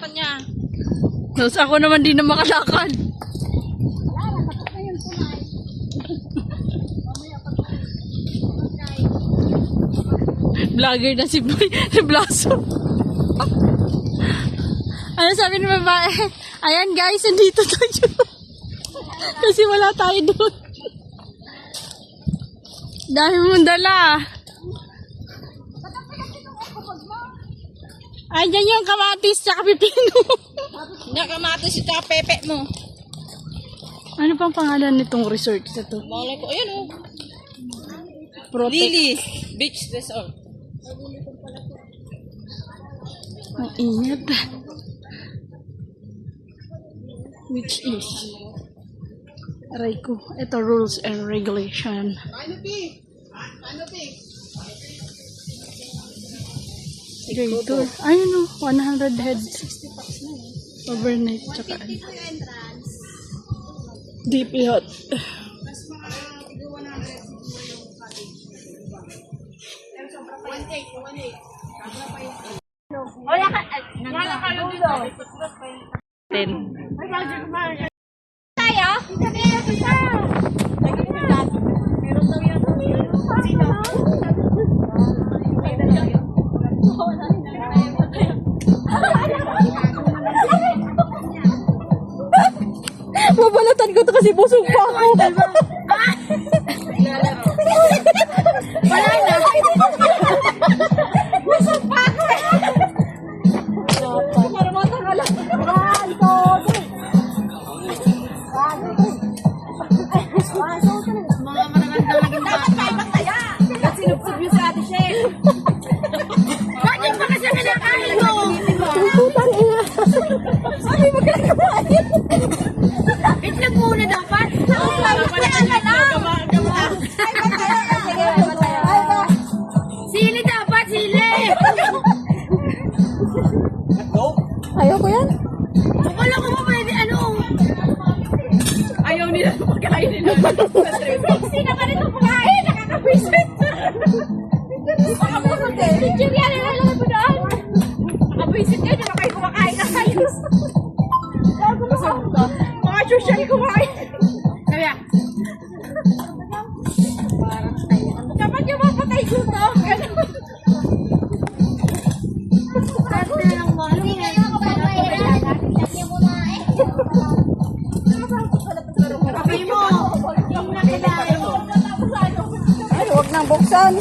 Kanya. Tapos ako naman din na makalakad. Vlogger na si Blaso. Ano sabi ng babae? Ayan guys, nandito tayo. Kasi wala tayo doon. Dahil mong dala. Ay, dyan yung kamatis sa pipino. Hindi kamatis ito pepe mo. Ano pang pangalan nitong resort sa to? Malay ko, ayan o. Protect. Lily Beach Resort. Ang ingat. Which is aray ko. Ito rules and regulation. Grade tour. Ayun o. 100 heads. Overnight. Tsaka ano. Deep yacht. Ten. Tayo? Meron daw yan. Sino? Mabalatan ko to kasi busog pa ako. Wala na. Busog pa ako. Para mo tangalan. Mga maragandang laging dapat tayo magtaya. At sinubsub yung sa ate Shell. Bakit ba kasi kinakain mo? Sabi mo kinakain. Itlog muna dapat. Sili dapat, sili. Ayaw ko yan. Wala ko mo pwede, ano? Ayaw nila pagkain nila. Sexy na ka nito pagkain. Nakakapwisit. Nakapwisit eh. Picture yan. Ilalagay mo daan. Nakapwisit kayo. Di ba kayo kumakain na kayo? Mga social kumain. Kaya. Dapat yung mapatay ko to. Dati na lang mo. Kapay mo. Ay, huwag nang buksan.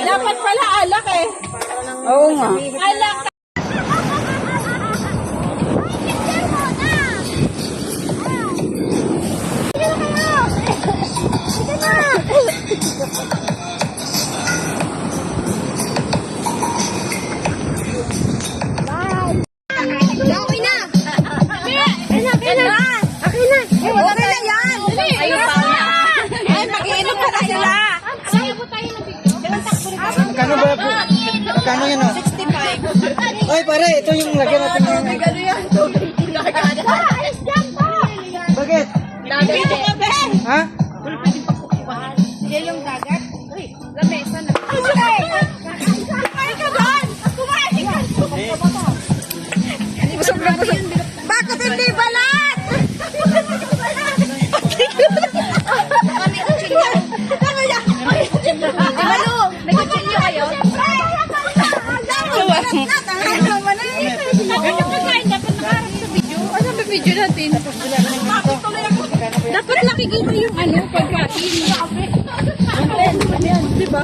Dapat pala alak eh. Oo nga. Alak. Magkano ba po? Magkano yan o? 65. Ay pare, ito yung lagyan natin ngayon. Ano yan? Bakit? Dito ka ba? Ha? Yan yung dagat? Uy, lamesa na. Kumain ka doon! Kumain ka! Bakit hindi balat? video natin. Dapat nakikita yung ano, pagkain. Diba?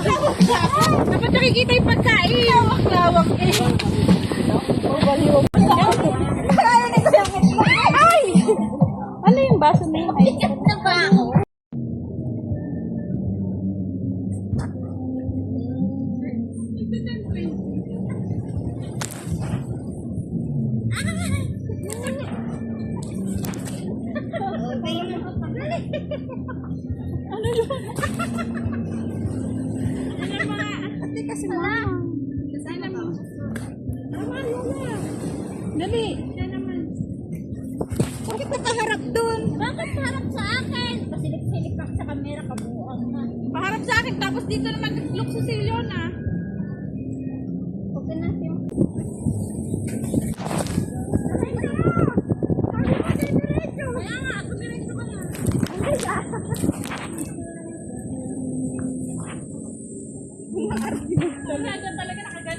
Dapat nakikita yung pagkain. Lawak eh. Ay! Ano yung baso na yun? Bigat na ba ako? Ate kasi mo. Dali. Bakit nakaharap dun? Bakit harap sa akin? Pasilip-silip ako sa camera, kabuang na. Paharap sa akin, tapos dito naman look sa silyon ah. Huwag na natin. Kaya nga, ako diretso ka na. Wala dyan talaga nakagat.